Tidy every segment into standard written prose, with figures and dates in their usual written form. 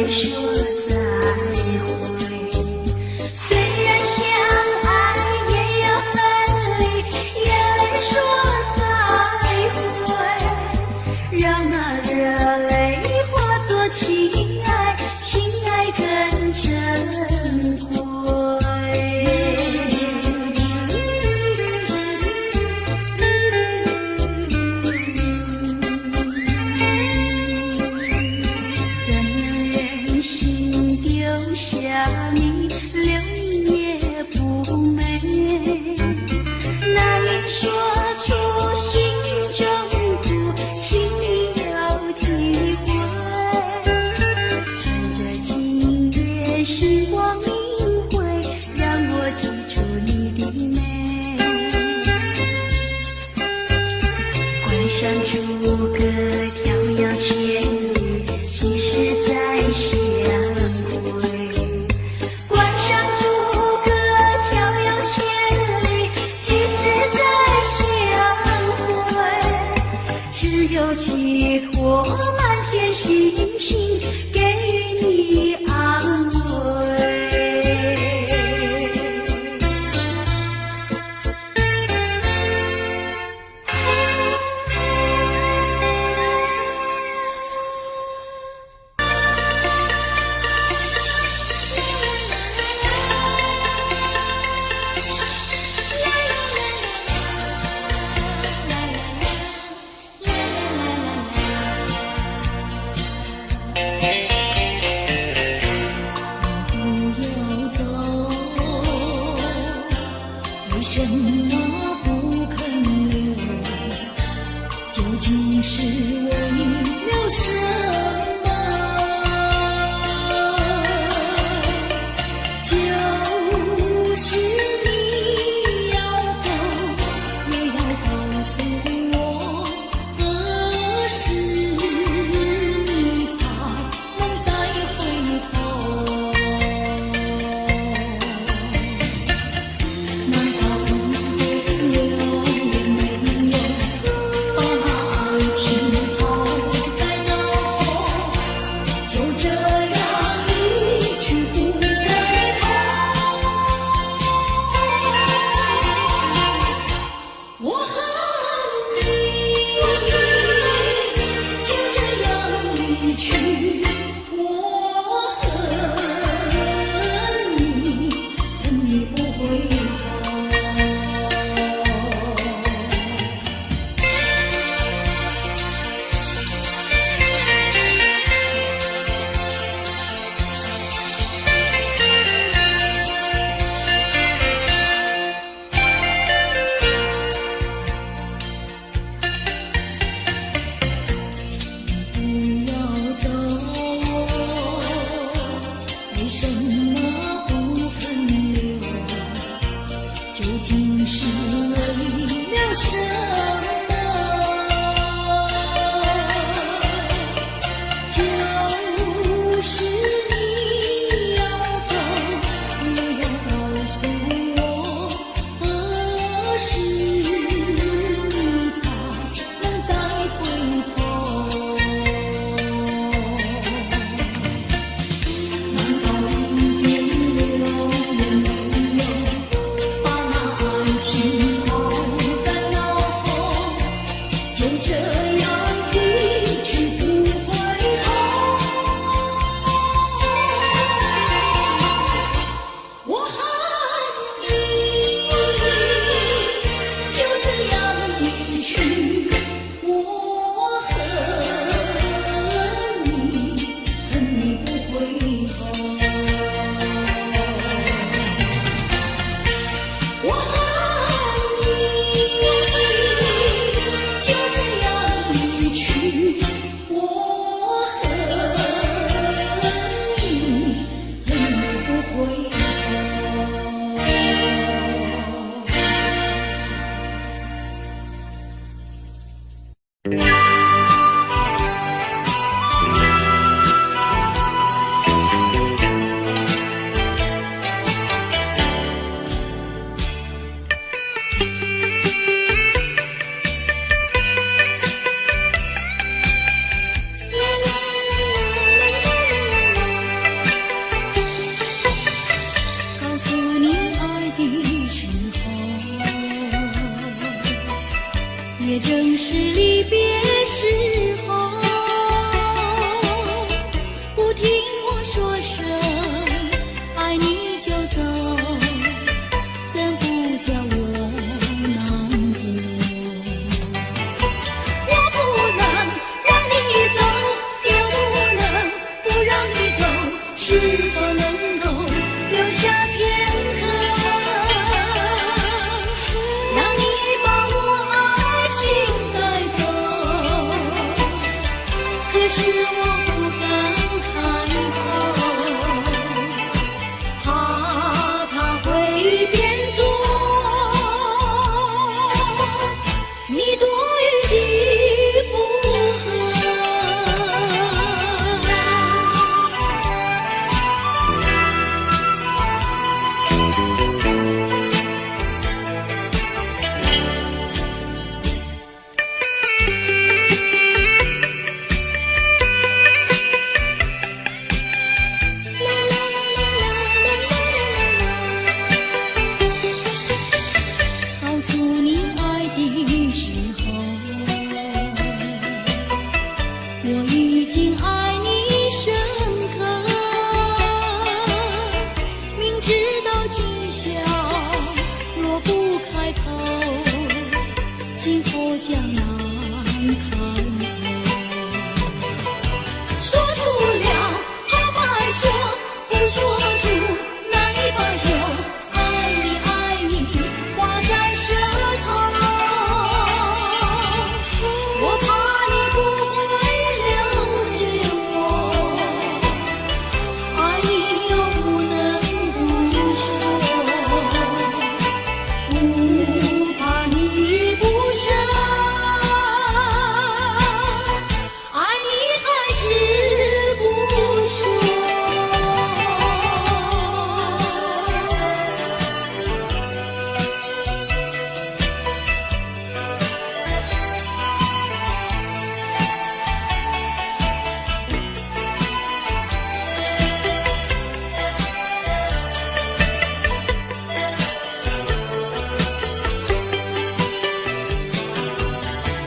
说再会。下你，留也不美。难说出心中苦，请你要体会。趁着今夜星光明辉，让我记住你的美。关上诸葛迢遥千里，几时再相会？关上诸葛迢遥千里，几时再相会？只有寄托满天星星，给予你安慰。为什么不肯留？究竟是为了什么？就是你要走，也要告诉我，何时你才能再回头？难道一点留也没有，把那爱情抛在脑后，就这样一去不回头？我恨你，就这样离去。我恨你，恨你不回头。不要走，为什么不肯留？究竟是为了什么？就是你要走，也要告诉我，何时你才能再回头？难道一点留也没有，把那爱情抛在脑后，就这样一去不回头？我恨你，就这样离去。我恨你，恨你不回头。我恨你，就这样离去。我恨你，恨你不回头。告诉你爱的时候，也正是离别时候。不听我说声爱你就走，怎不叫我难过？我不能让你走，也不能不让你走，是否能留下片刻，让你把我爱情带走。可是我不敢开口，怕他会变作你多余的附和。告诉你爱的时候，我已经爱你深刻。明知道今宵若不开口，今后将难开口。说出了怕不爱说，不说出难以罢休。爱你爱你挂在舌头，我怕你不会了解我，爱你又不能不说，不怕你不舍，爱你还是不说。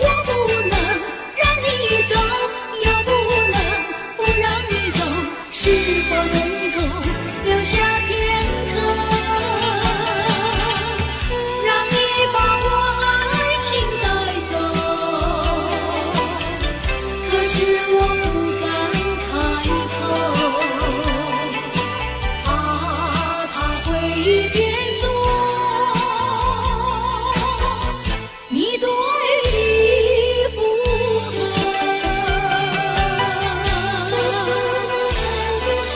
我不能让你走，又不能不让你走，是否能够留下片刻，让你把我爱情带走？可是我不敢开口，怕他会变作你多余的附和。可是我还是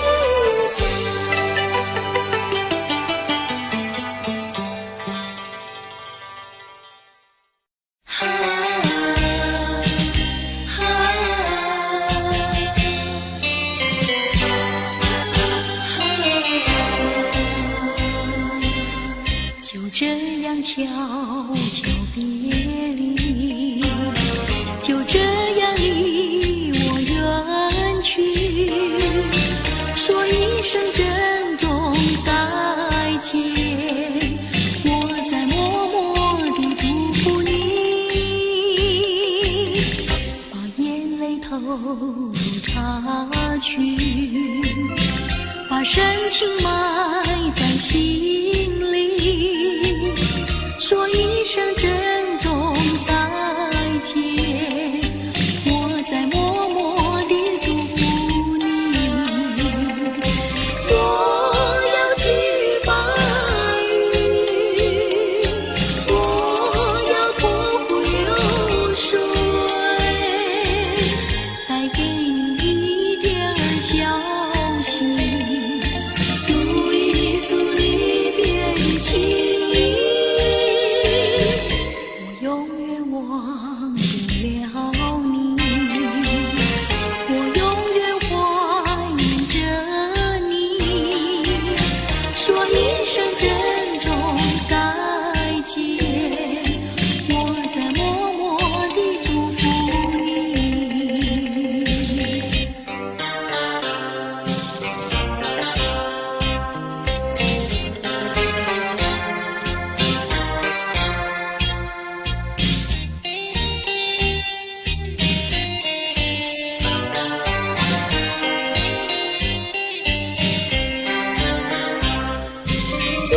就这样悄悄别离，就这样离我远去，说一声珍重再见，我在默默地祝福你，把眼泪投入插曲，把深情埋在心里，说一声珍重再见，我在默默地祝福你。我要寄予白云，我要托付流水，带给你一点消息，诉一诉离别的情意。我永远忘不了你，我永远怀念着你，说一声珍重再见，我在默默地祝福你。我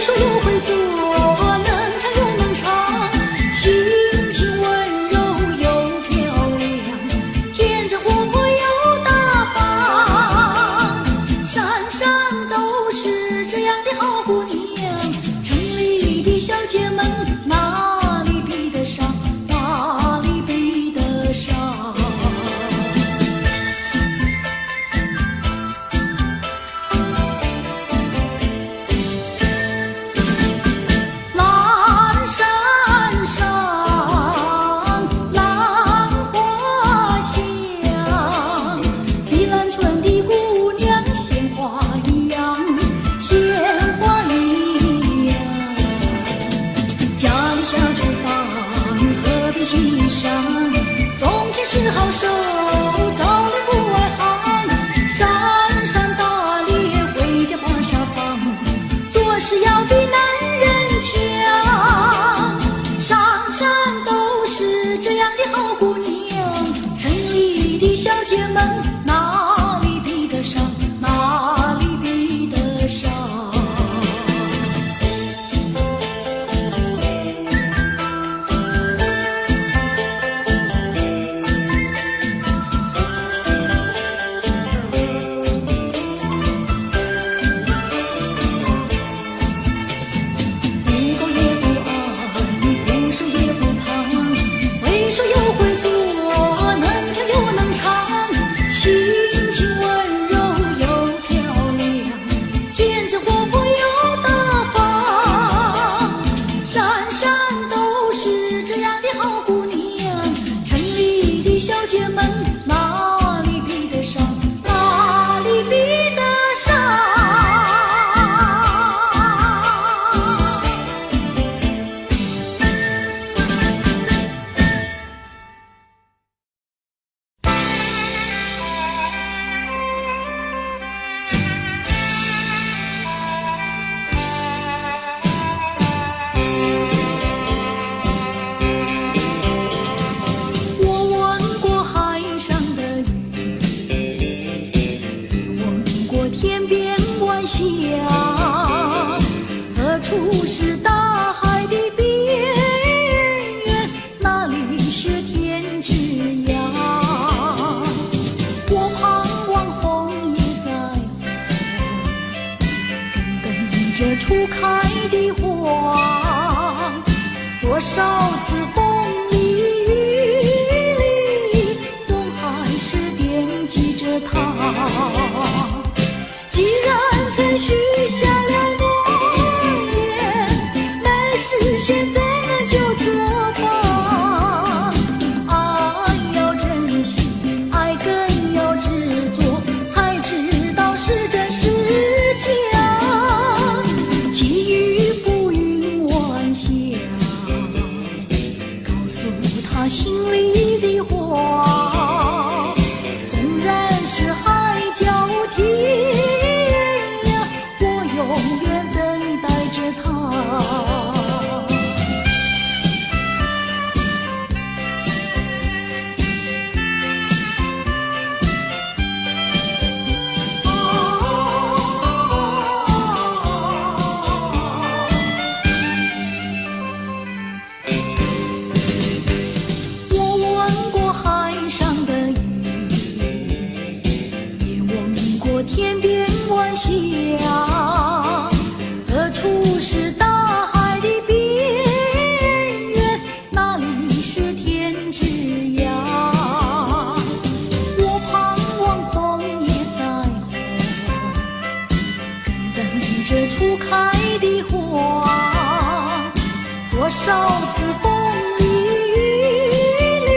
会说又会做，能弹又能唱，心情温柔又漂亮，天真活泼又大方，山上都是这样的好姑娘，城里的小姐们哪里比得上，哪里比得上。是好手，早恋不外行，山山打猎回家把沙放，做事要比男人强，山山都是这样的好姑娘，城里的小姐们哪里比得上，哪里比得上。小姐们哪里比得上，哪里比得上。何处是大海的边缘，哪里是天之涯，我盼望红叶在红，跟着初开的花，多少次风里雨里，总还是惦记着她。既然曾许下了诺言，没事现在那就作吧。爱要珍惜，爱更要执着，才知道是真是假。寄予浮云晚霞，告诉他心里的话，纵然是海角天永远等待着他。我闻过海上的雨，也闻过天边晚霞，何处是大海的边缘，哪里是天之涯，我盼望红叶在红，等着初开的花，多少次风里雨里，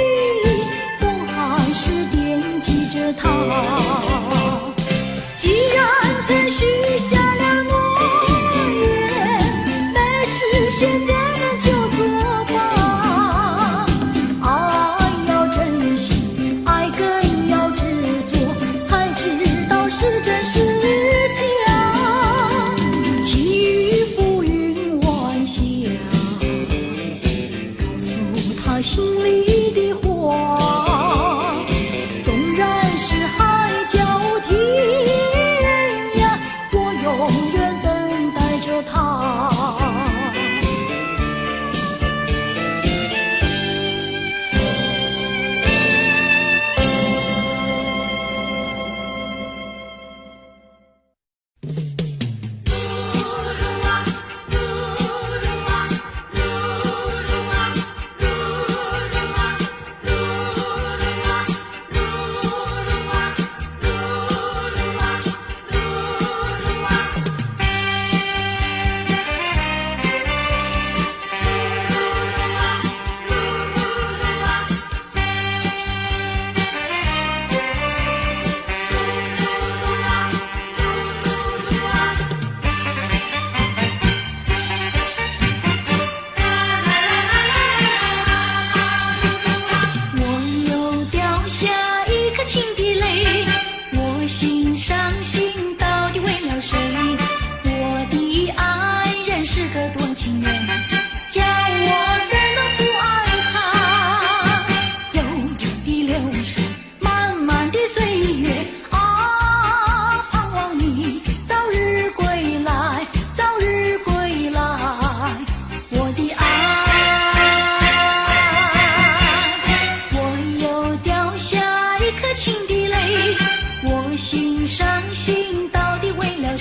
总还是惦记着她。既然曾许下了诺言，没事现在那就作吧。爱要珍惜，爱更要执着，才知道是真是假。寄予浮云晚霞，告诉他心里的话，纵然是海角天，永远等待着他。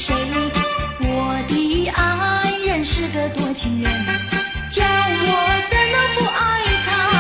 谁？我的爱人是个多情人，叫我怎能不爱他？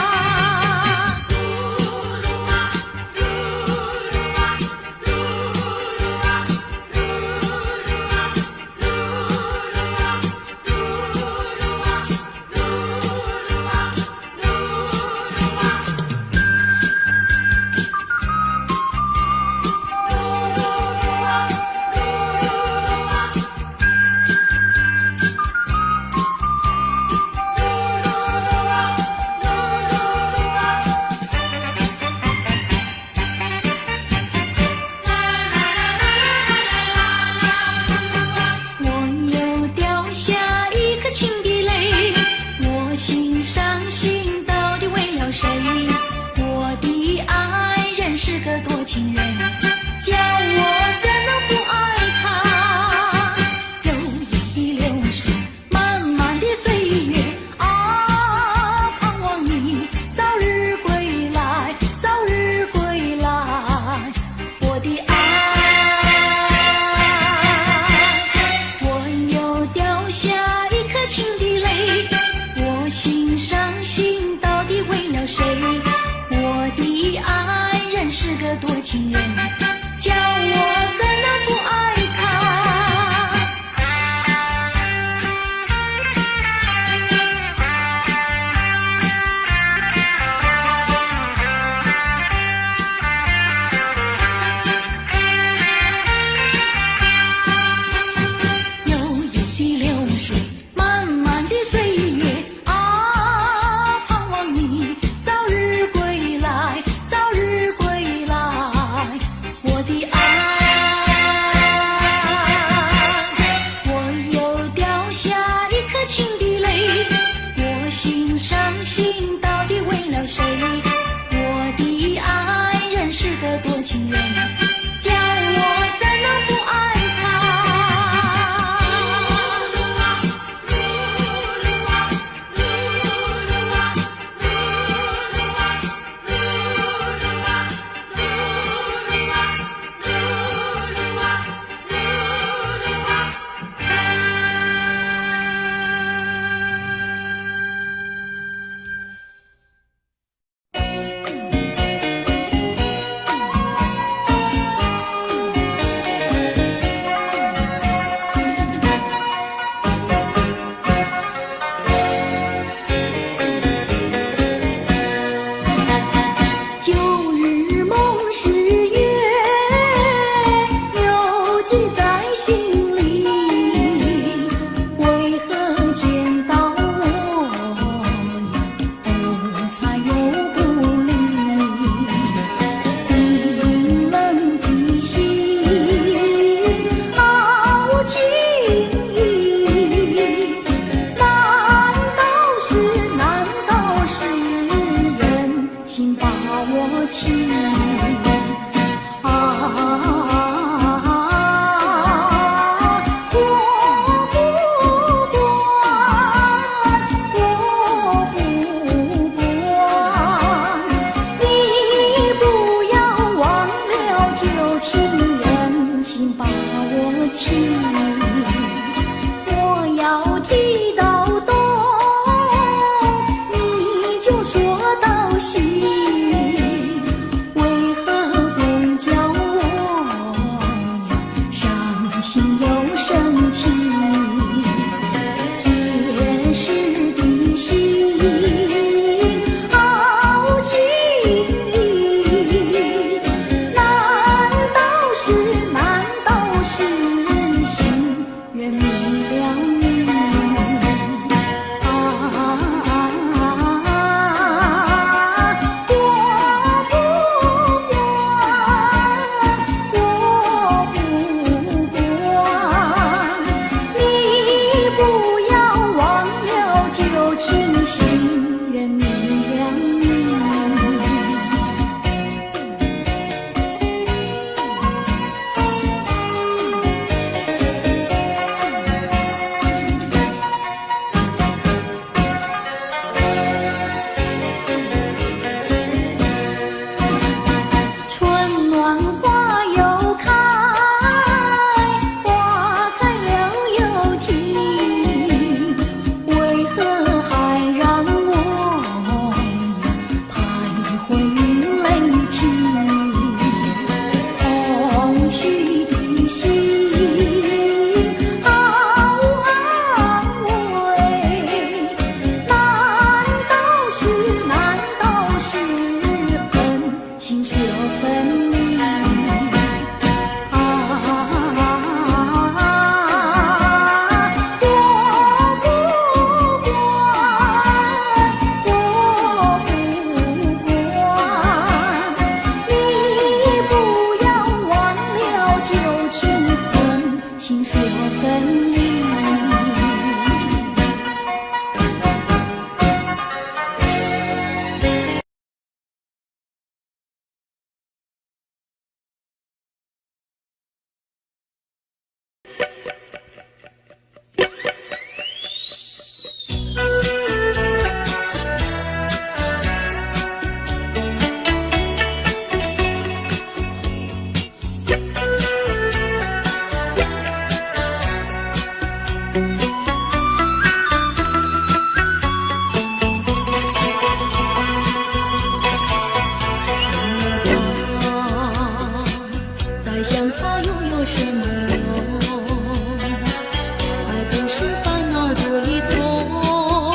是烦恼多一重，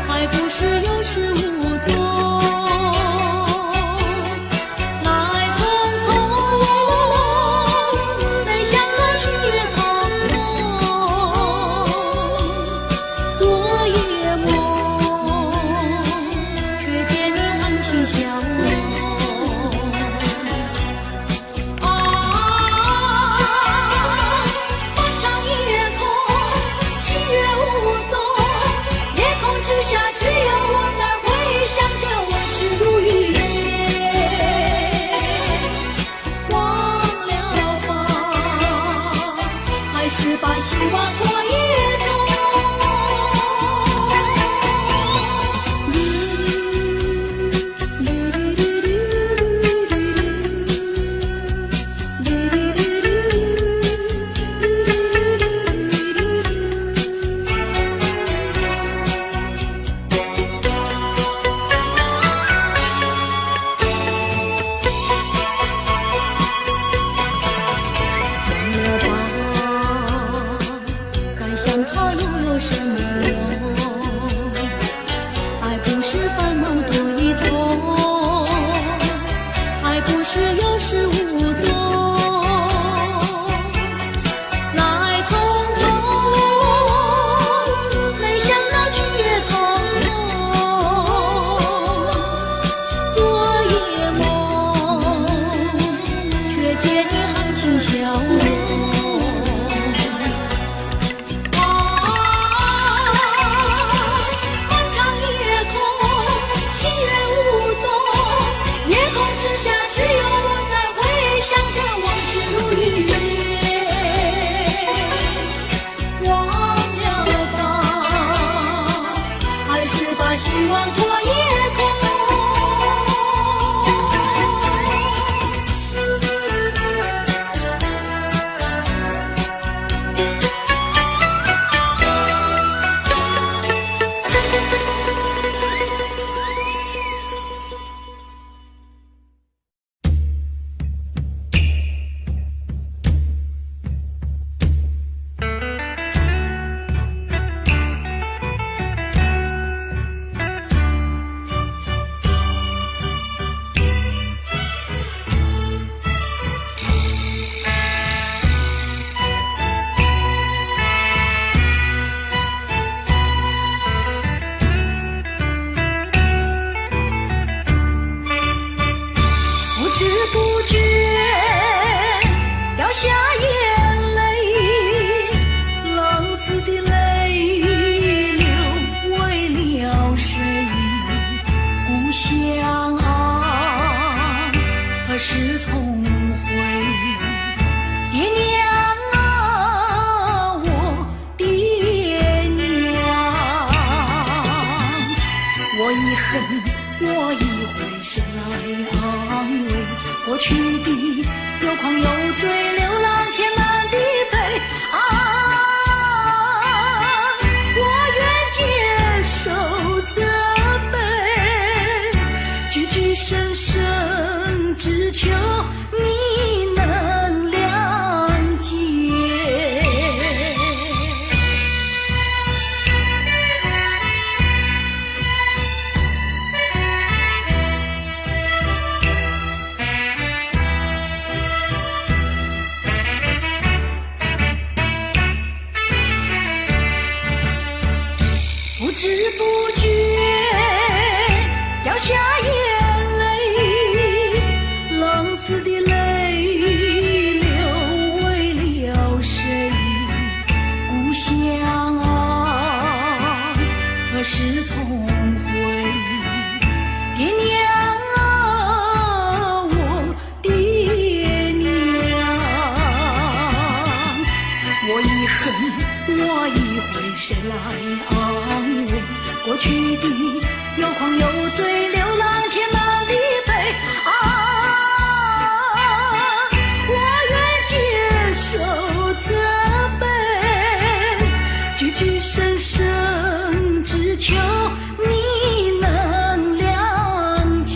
还不是有始无终。来匆匆，没想到去也匆匆。昨夜梦，却见你含情笑容。下只有我在回想着往事如云烟，忘了吧，还是把希望托一托。它又有什么用？还不是烦恼多一重，还不是有始无终。来匆匆，没想到去也匆匆。昨夜梦，却见你含情笑容。下只有我在回想着往事如云烟，忘了吧，还是把希望托夜空。不知不觉掉下眼泪，浪子的泪流为了谁？故乡啊，何时重回？爹娘啊，我爹娘，我已恨，我已回神来安慰过去的有狂有罪，流浪天南地北啊！我愿接受责备，句句深深，只求你能谅解。不知不觉掉下眼泪，浪子的泪流为了谁？故乡啊，何时重回？爹娘啊，我爹娘，我已恨，我已回神来安慰过去的有狂有罪，流浪天南地北啊！我愿接受责备，句句深深，只求你能谅解。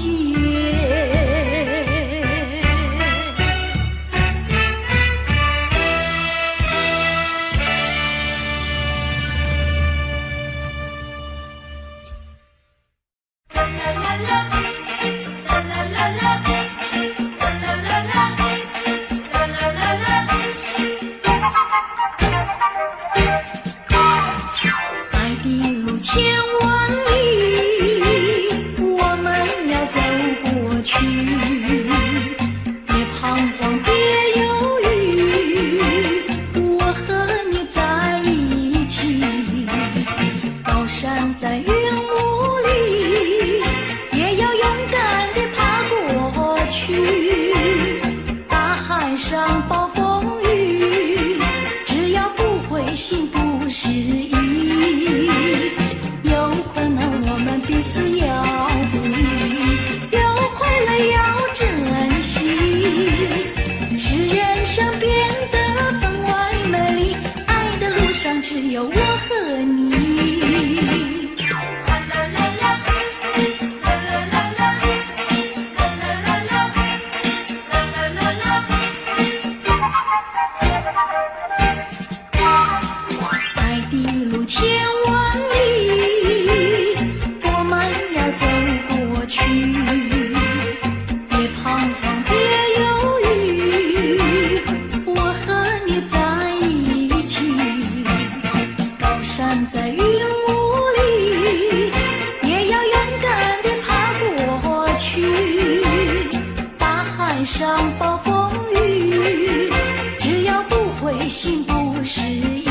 失意。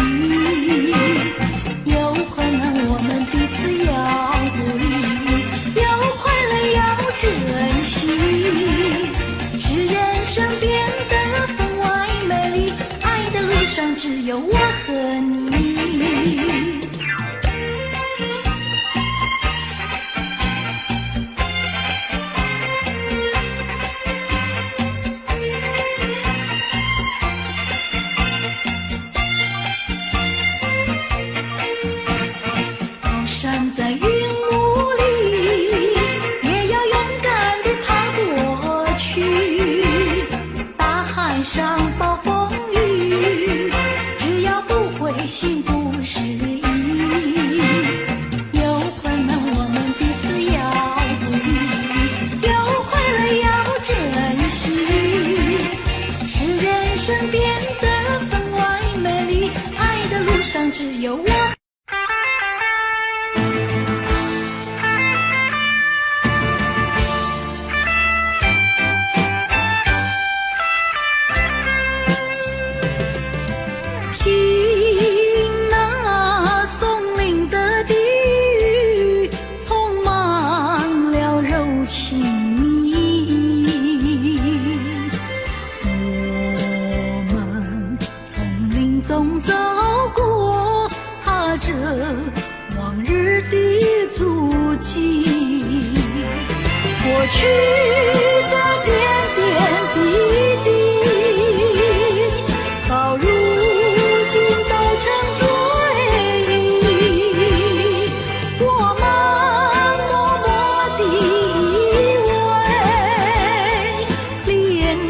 有困难我们彼此要鼓励，有快乐要珍惜，使人生变得分外美丽。爱的路上只有我和你。站在云雾里，也要勇敢地爬过去。大海上暴风雨，只要不灰心不失意。有困难我们彼此要鼓励，有快乐要珍惜，使人生变得分外美丽。爱的路上只有我。过去的点点滴滴，到如今都成追忆。我们默默地依偎，连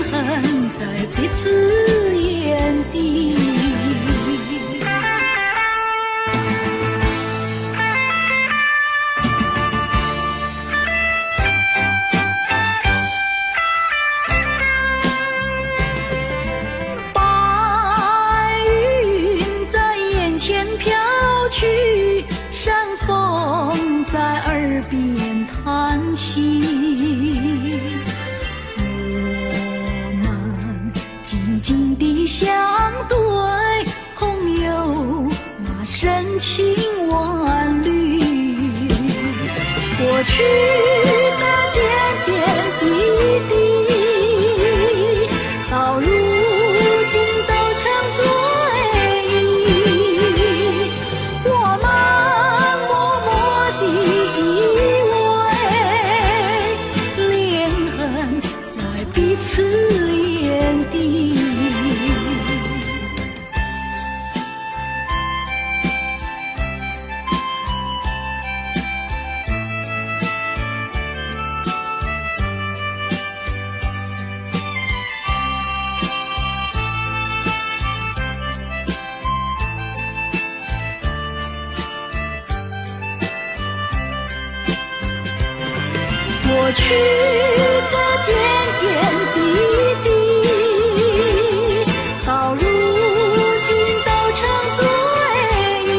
痕在彼此眼底。在耳边叹息，我们静静地相对，朋友那深情万缕。过去的点点滴滴，到如今都成追忆。我们过去的点点滴滴，到如今都成追忆。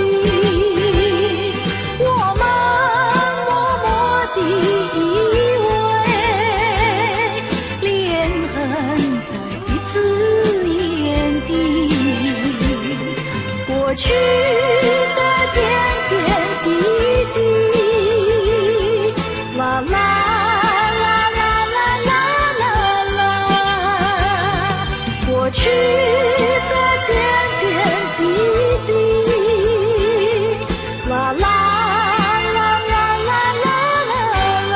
我们默默地依偎，连痕在彼此眼底。过去的点点滴滴，啦啦。过去的点点滴滴，啦啦啦啦啦啦啦。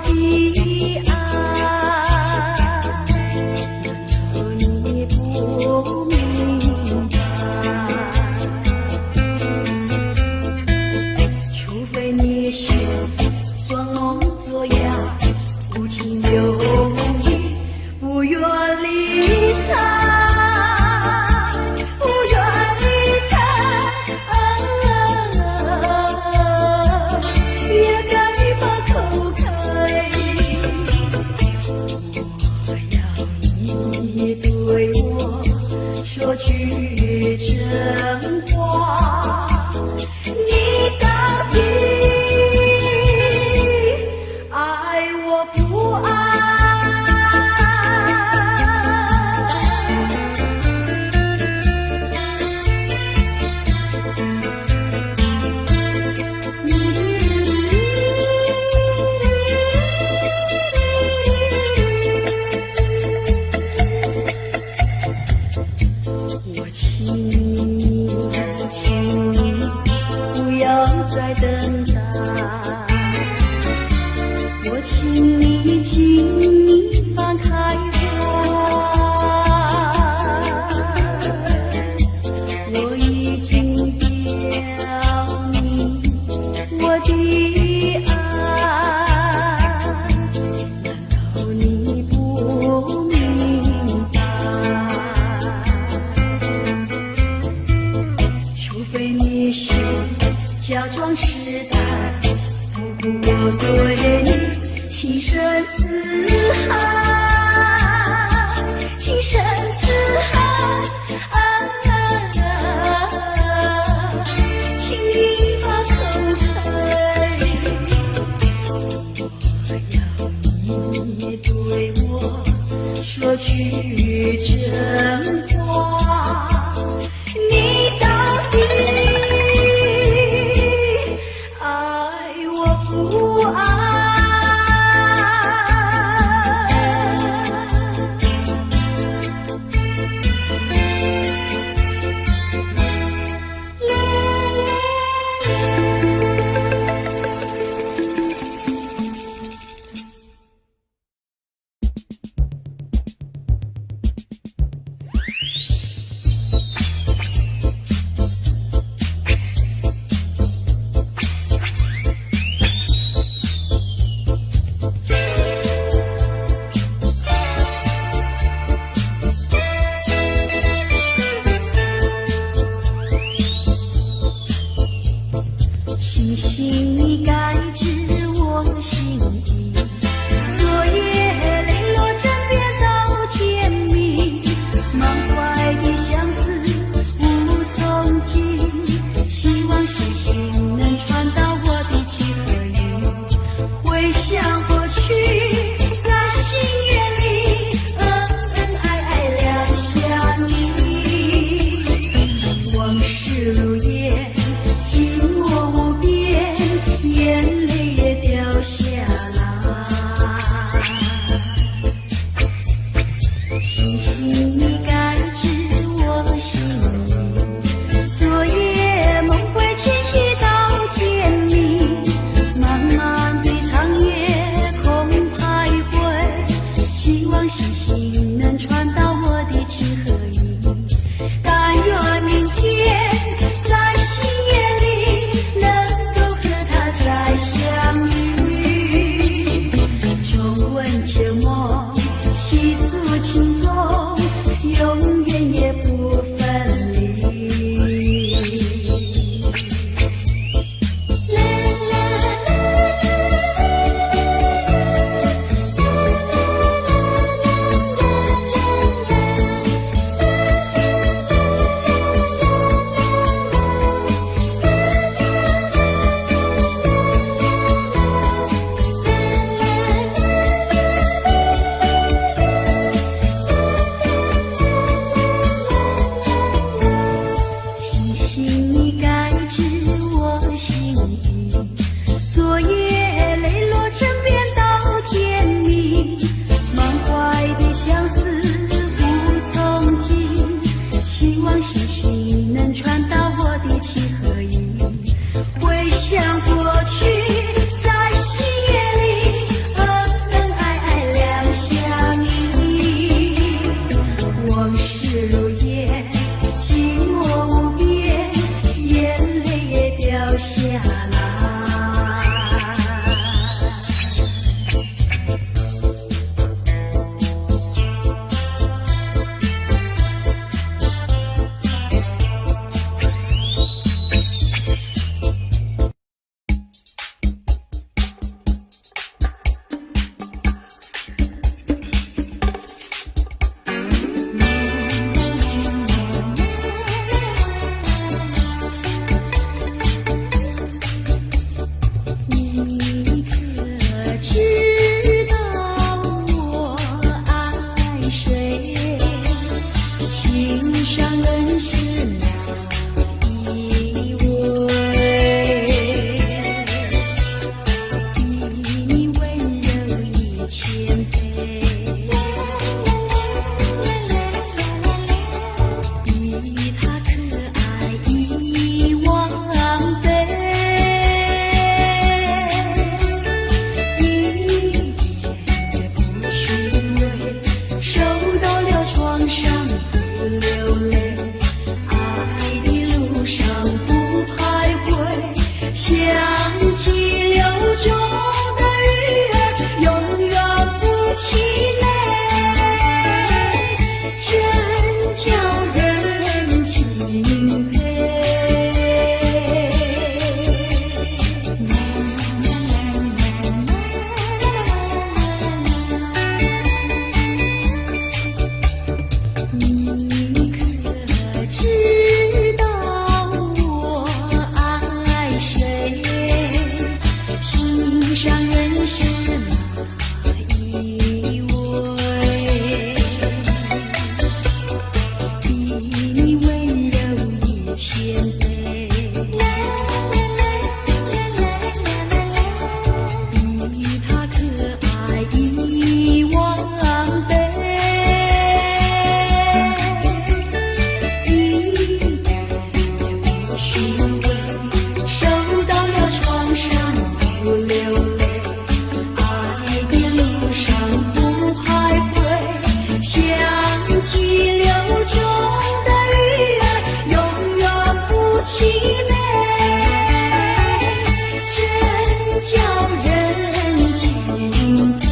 的爱，难道你不明白？除非你是装聋作哑，无情有义，不愿理睬，不愿理睬，也该把口开。我要你对我说句真话，你到底爱我不爱？我请你不要再等待，我请你放开我已经表明我的爱，难道你不明白？除非你是假装实在，不顾我对你情深似海，情深似海，请你把口开。我要你对我说句真话，你到底爱我不爱？气馁，真叫人敬佩。你可知道我爱谁？心上人是哪一位？比你温柔1000倍，比他可爱10000倍。收到了床上不流泪，爱的路上不徘徊，想起流中的鱼儿，永远不气馁，真叫人敬佩，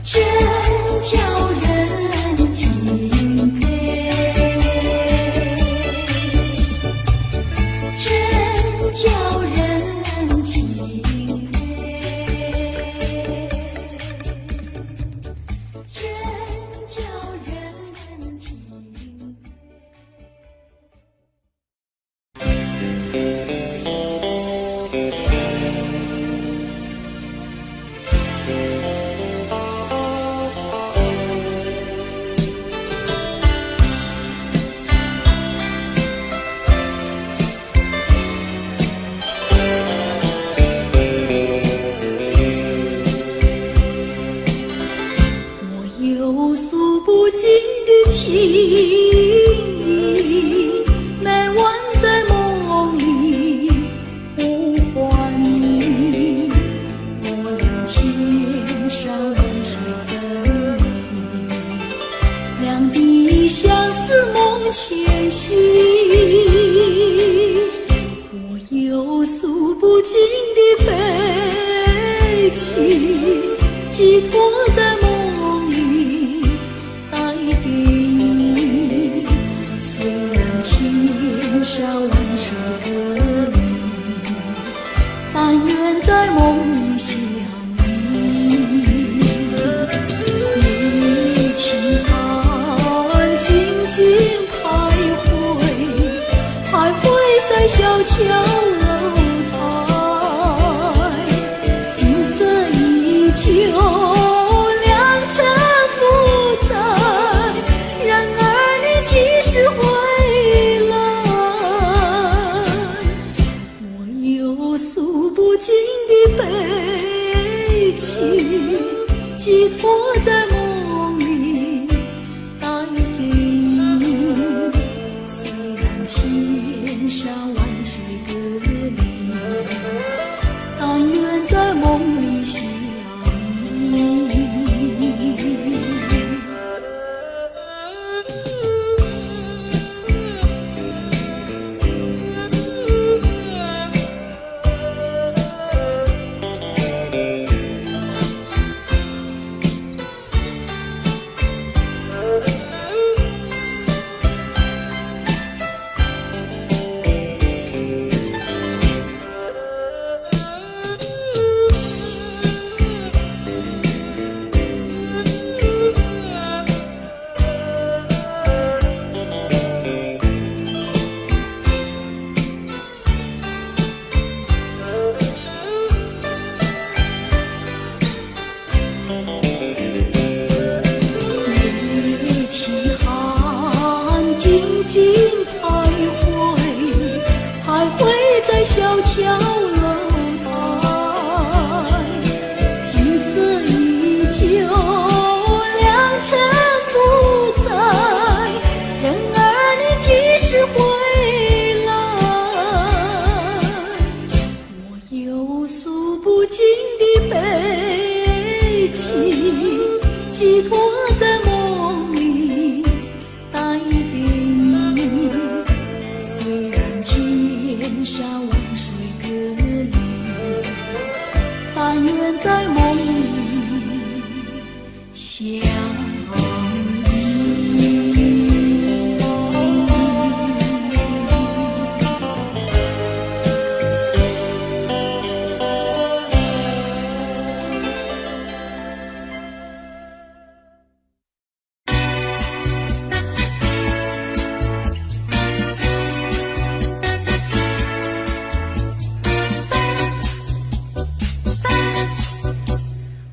真叫人敬佩。真叫人敬佩，真叫人敬佩。我有诉不尽的情意，难忘在梦里呼唤你。我俩千山万水等你，两地相思梦前行。我有诉不尽的悲情，寄托在梦里带给你。虽然千山万水隔离，但愿在梦里相遇。夜轻寒，静静徘徊，徘徊在小桥楼台，景色依旧，良辰不在，然而你几时回来？我有诉不尽的悲情，寄托在梦里带给你。虽然千山万水隔离，但愿在梦里相依。小桥楼台，景色依旧，良辰不在，人儿你几时回来？我有诉不尽的悲情，寄托在梦里带给你。虽然千山万水隔离，但愿在梦里相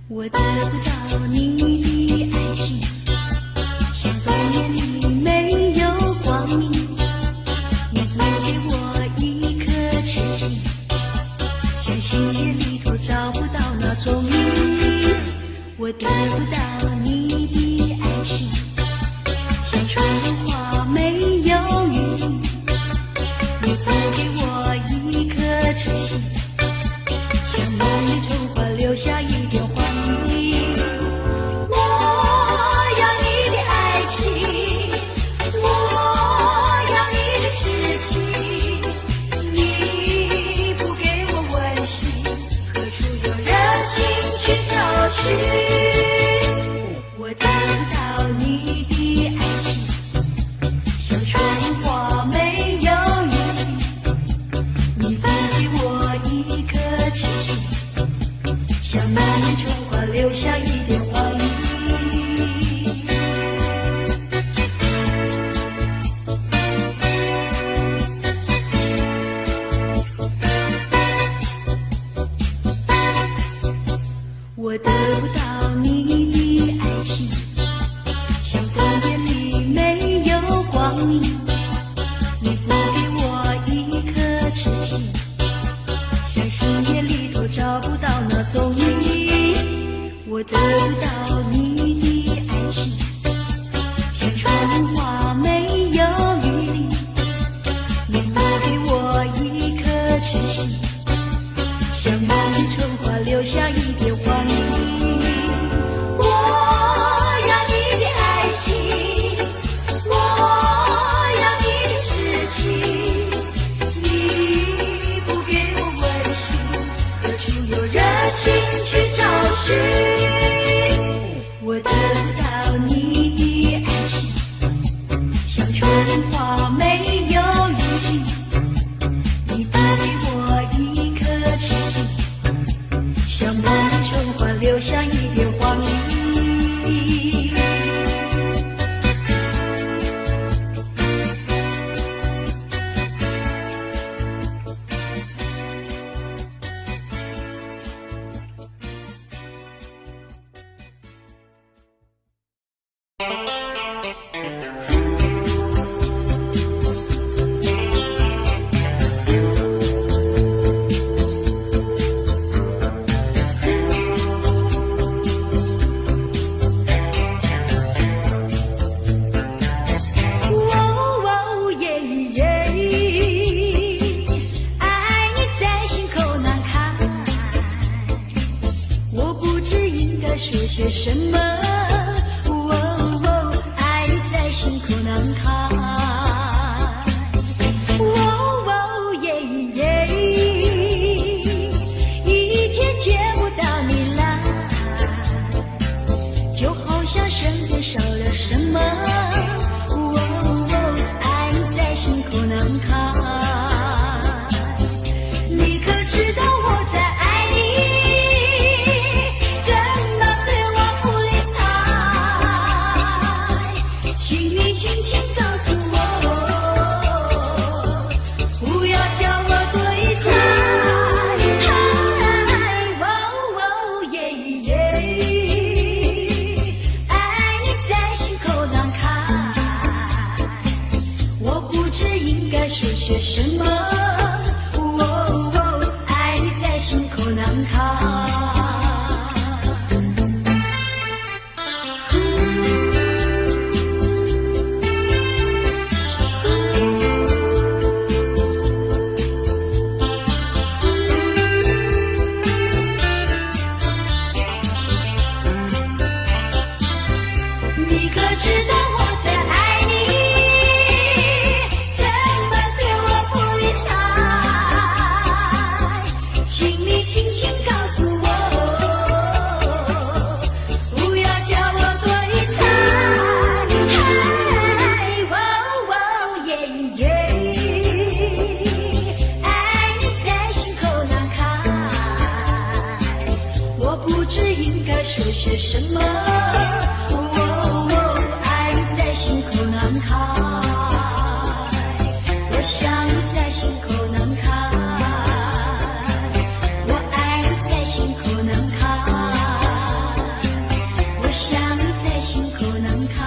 我得不到你的爱情，像冬夜里没有光明。你不给我一颗痴心，像星夜里头找不到那种意。我得不到你的爱情，像春花没有雨。你不给我一颗痴心，像梦里春花留下一点花。我得不到你的爱情，像春花没有雨。你不给我一颗痴心，像梦里春花留下一点黄意。我得不到你的爱情，像冬夜里没有光明。你不给我一颗痴心，像星夜里头找不到那踪影。我得不到你的爱情，像春花没有雨淋。你不给我一颗痴心，像梦里春花留下一点黄意。我得不到你的爱情，像春花没有雨。你不给我一颗痴心，像梦里春花留下一点黄意。说些什么？爱在心口难开。一天见不到你来，就好像身边少了什么。爱在心口难开。你可知道我在爱你？怎么对我不理睬？些什么？爱在心口难开，我想在心口难开，我爱在心口难开，我想在心口难开，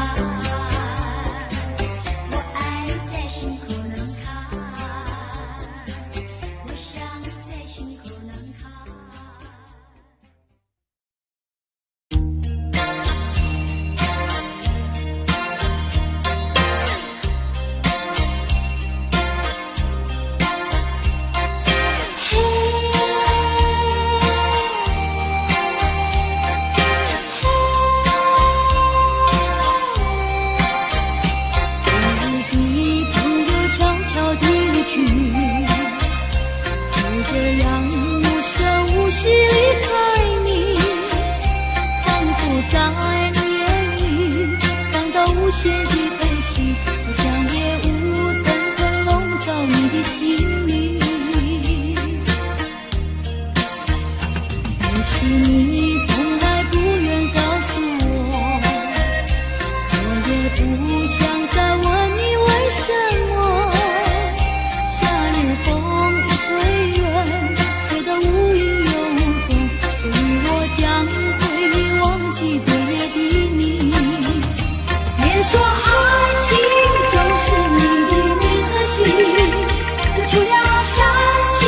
我爱在心口难开，我想在心口难开。无限的悲戚，好像夜雾层层笼罩你的心里。也许你从来不愿告诉我，我也不想再问你为什么。夏日风一吹远，吹得无影又无踪，所以我将会忘记昨夜的你。别说爱情就是你的名和姓，这除了感情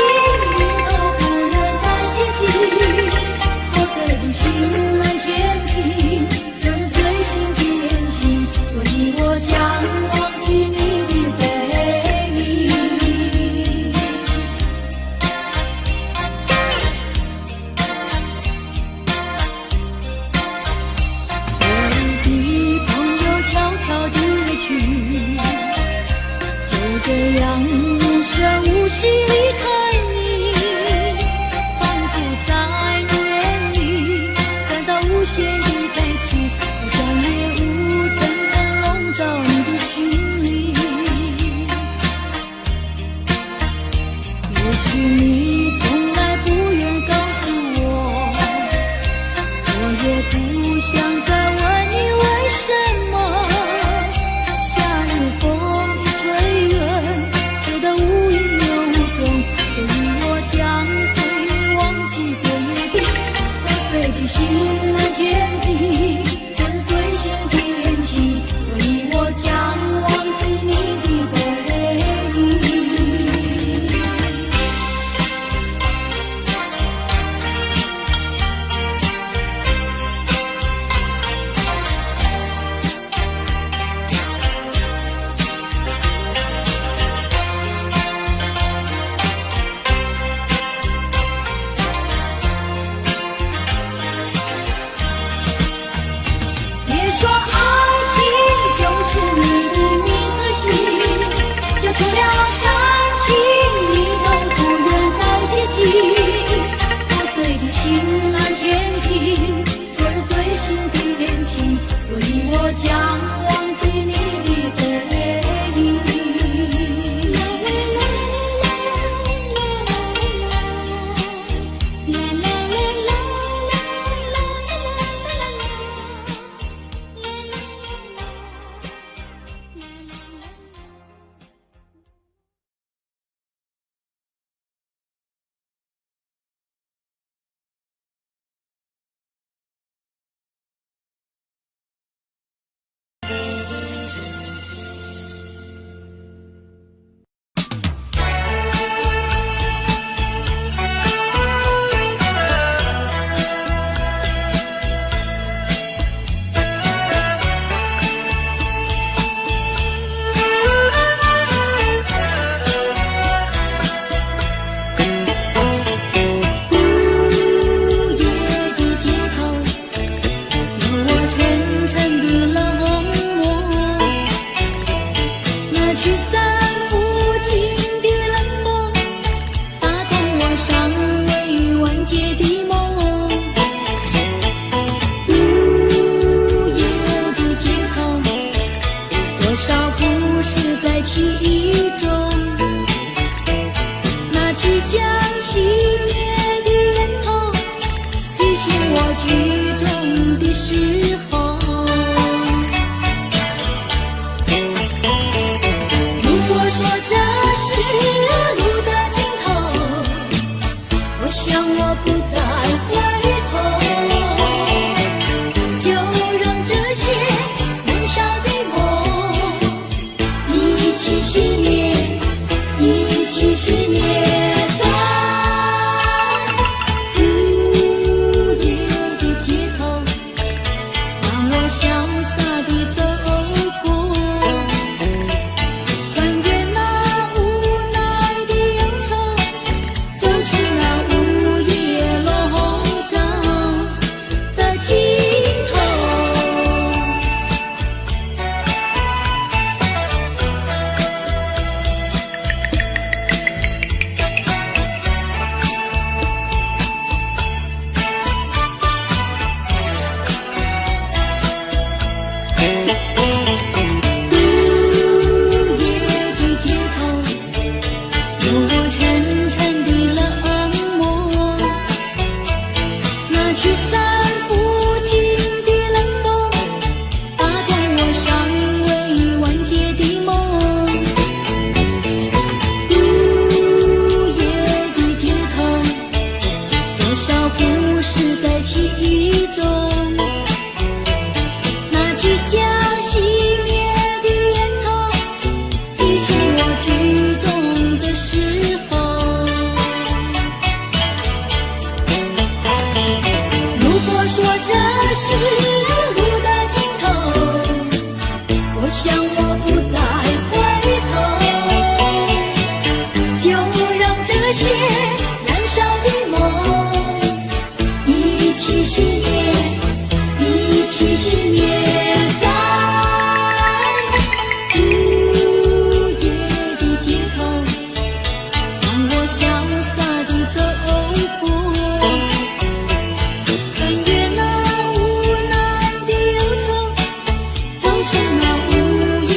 你都不能再接近。破碎的心难填平，这是最新的恋情，所以我将忘记你的背影。悄地离去，就这样无声无息离开你，仿佛在你眼里感到无限的悲戚，好像夜雾层层笼罩你的心里。也许你从来不愿告诉我，我也不想再问你为什么。心难填平，这是最新的恋情，所以我将忘记你的背影。说爱情就是你的名和姓，就除了感情你都不愿再接近。破碎的心难填平，这是最新的恋情，所以我将的时候。如果说这是路的尽头，我想我不再回头，就让这些燃烧的梦一起熄灭，一起熄灭。潇洒地走过，穿越那无奈的忧愁，走出那午夜笼罩的尽头。故事在其中，那即将熄灭的源头，提醒我剧终的时候。如果说这是路的尽头，我想我不再回头，就让这些燃烧的梦一起熄灭，一起熄灭。在午夜的街头，让我潇洒地走过，穿越那无奈的忧愁，走出那午夜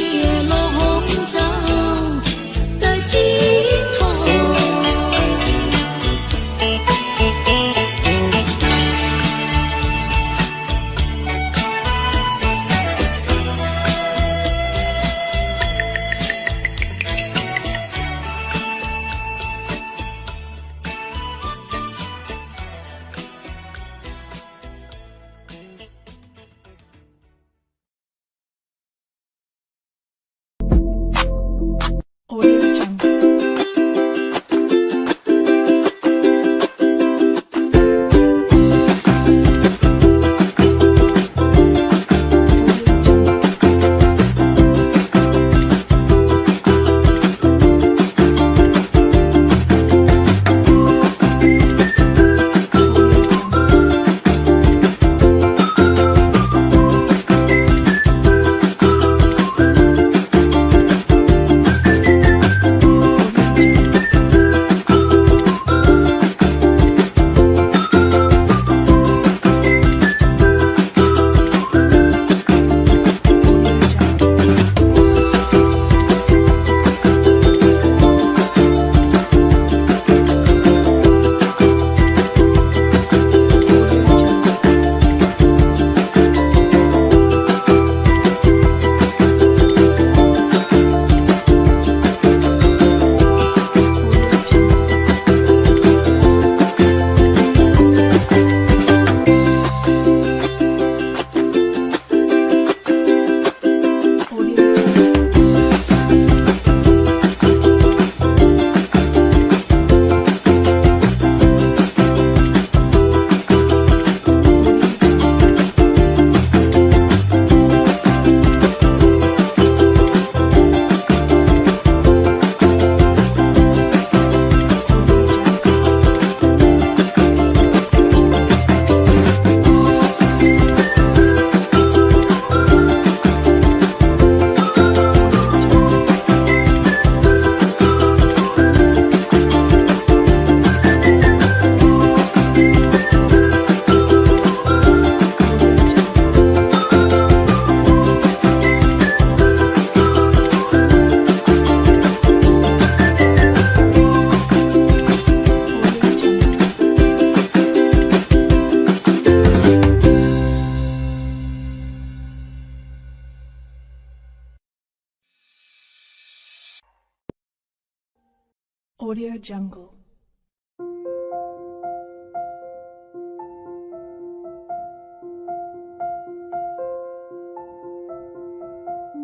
Audio Jungle.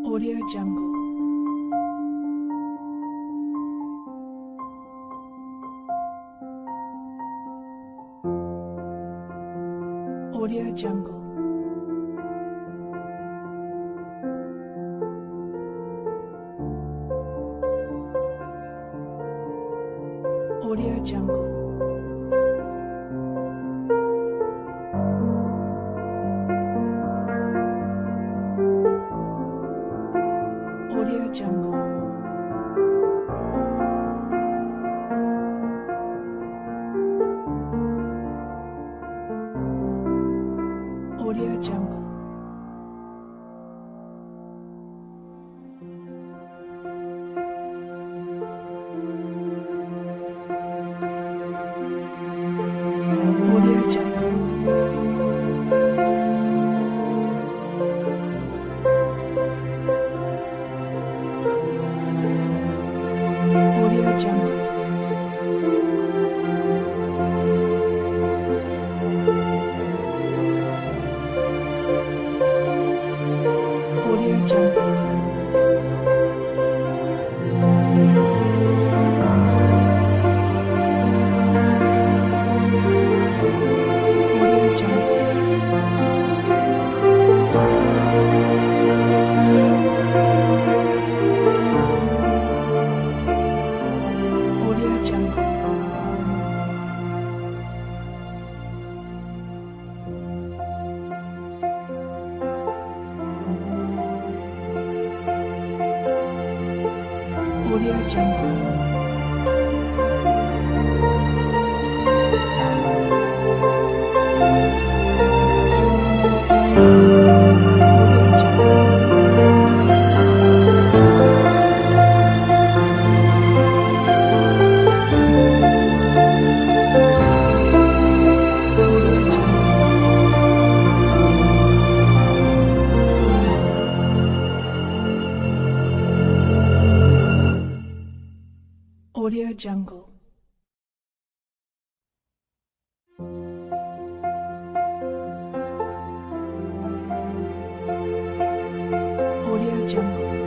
Audio Jungle. Audio Jungle. Audio Jungle. Audio Jungle. Audio Jungle. Audio Jungle. Audio Jungle. Audio Jungle. Audio Jungle. Audio Jungle. Audio Jungle. Audio Jungle. Audio Jungle.